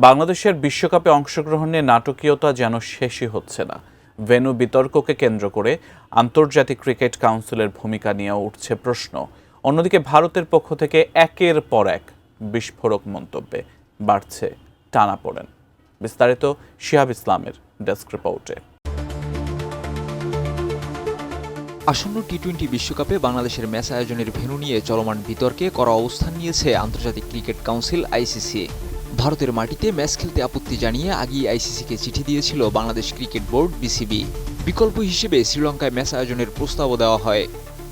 বাংলাদেশের বিশ্বকাপে অংশগ্রহণ নিয়ে নাটকীয়তা যেন শেষই হচ্ছে না। ভেন্যু বিতর্ককে কেন্দ্র করে আন্তর্জাতিক ক্রিকেট কাউন্সিলের ভূমিকা নিয়েও উঠছে প্রশ্ন। অন্যদিকে ভারতের পক্ষ থেকে একের পর এক বিস্ফোরক মন্তব্যে বাড়ছে টানাপোড়েন। বিস্তারিত শিহাব ইসলামের ডেস্ক রিপোর্টে। আসন্ন টি-20 বিশ্বকাপে বাংলাদেশের ম্যাচ আয়োজনের ভেন্যু নিয়ে চলমান বিতর্কে কড়া অবস্থান নিয়েছে আন্তর্জাতিক ক্রিকেট কাউন্সিল আইসিসি। ভারতের মাটিতে ম্যাচ খেলতে আপত্তি জানিয়ে আগেই আইসিসিকে চিঠি দিয়েছিল বাংলাদেশ ক্রিকেট বোর্ড বিসিবি। বিকল্প হিসেবে শ্রীলঙ্কায় ম্যাচ আয়োজনের প্রস্তাবও দেওয়া হয়।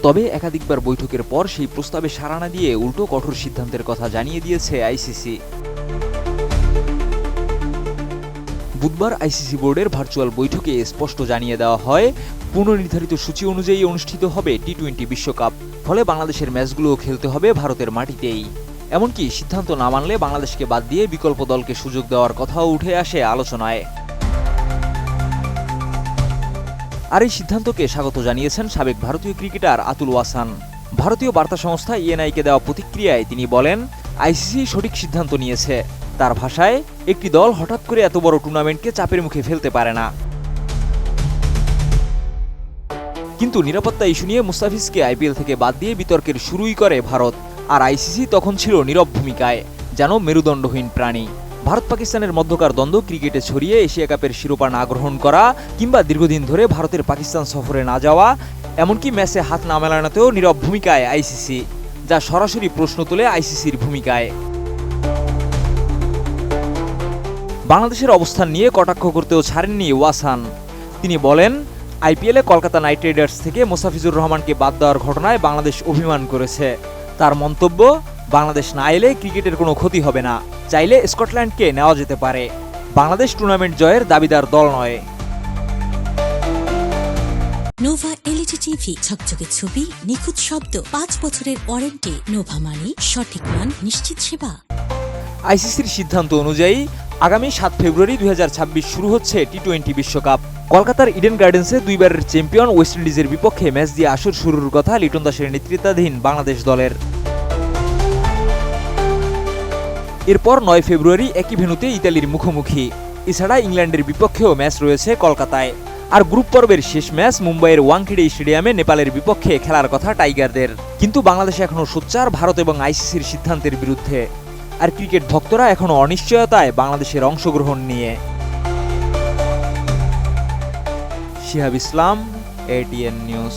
তবে একাধিকবার বৈঠকের পর সেই প্রস্তাবে সাড়া না দিয়ে উল্টো কঠোর সিদ্ধান্তের কথা জানিয়ে দিয়েছে আইসিসি। বুধবার আইসিসি বোর্ডের ভার্চুয়াল বৈঠকে স্পষ্ট জানিয়ে দেওয়া হয়, পূর্বনির্ধারিত সূচি অনুযায়ী অনুষ্ঠিত হবে টি-20 বিশ্বকাপ। ফলে বাংলাদেশের ম্যাচগুলোও খেলতে হবে ভারতের মাটিতেই। এমনকি সিদ্ধান্ত না মানলে বাংলাদেশকে বাদ দিয়ে বিকল্প দলকে সুযোগ দেওয়ার কথাও উঠে আসে আলোচনায়। আর এই সিদ্ধান্তকে স্বাগত জানিয়েছেন সাবেক ভারতীয় ক্রিকেটার আতুল ওয়াসান। ভারতীয় বার্তা সংস্থা ইএনআইকে দেওয়া প্রতিক্রিয়ায় তিনি বলেন, আইসিসি সঠিক সিদ্ধান্ত নিয়েছে। তার ভাষায়, একটি দল হঠাৎ করে এত বড় টুর্নামেন্টকে চাপের মুখে ফেলতে পারে না। কিন্তু নিরাপত্তা ইস্যু নিয়ে মুস্তাফিজকে আইপিএল থেকে বাদ দিয়ে বিতর্কের শুরুই করে ভারত। আর আইসিসি তখন ছিল নীরব ভূমিকায়, যেন মেরুদণ্ডহীন প্রাণী। ভারত পাকিস্তানের মধ্যকার দ্বন্দ্ব ক্রিকেটে ছড়িয়ে এশিয়া কাপের শিরোপা না গ্রহণ করা, কিংবা দীর্ঘদিন ধরে ভারতের পাকিস্তান সফরে না যাওয়া, এমনকি ম্যাচে হাত না মেলানোতেও নীরব ভূমিকায় আইসিসি, যা সরাসরি প্রশ্ন তোলে আইসিসির ভূমিকায়। বাংলাদেশের অবস্থান নিয়ে কটাক্ষ করতেও ছাড়েননি ওয়াসান। তিনি বলেন, আইপিএলে কলকাতা নাইট রাইডার্স থেকে মোস্তাফিজুর রহমানকে বাদ দেওয়ার ঘটনায় বাংলাদেশ অভিমান করেছে। তার মন্তব্য, বাংলাদেশ না এলে ক্রিকেটের কোনো ক্ষতি হবে না, চাইলে স্কটল্যান্ডকে নেওয়া যেতে পারে। বাংলাদেশ টুর্নামেন্ট জয়ের দাবিদার দল নয়। নোভা এলইডি টিভি, ঝকঝকে ছবি, নিখুঁত শব্দ, 5 বছরের ওয়ারেন্টি। নোভা মানে সঠিক মান, নিশ্চিত সেবা। আইসিসির সিদ্ধান্ত অনুযায়ী আগামী 7 ফেব্রুয়ারি 2026 শুরু হচ্ছে টি-20 বিশ্বকাপ। কলকাতার ইডেন গার্ডেন্সে দুইবারের চ্যাম্পিয়ন ওয়েস্ট ইন্ডিজের বিপক্ষে ম্যাচ দিয়ে আসর শুরুর কথা লিটন দাসের নেতৃত্বাধীন বাংলাদেশ দলের। এরপর 9 ফেব্রুয়ারি একই ভেন্যুতে ইতালির মুখোমুখি। এছাড়া ইংল্যান্ডের বিপক্ষেও ম্যাচ রয়েছে কলকাতায়। আর গ্রুপ পর্বের শেষ ম্যাচ মুম্বাইয়ের ওয়াংখেড়ে স্টেডিয়ামে নেপালের বিপক্ষে খেলার কথা টাইগারদের। কিন্তু বাংলাদেশ এখনও সোচ্চার ভারত এবং আইসিসির সিদ্ধান্তের বিরুদ্ধে। আর ক্রিকেট ভক্তরা এখনও অনিশ্চয়তায় বাংলাদেশের অংশগ্রহণ নিয়ে। শিহাব ইসলাম, এটিএন নিউজ।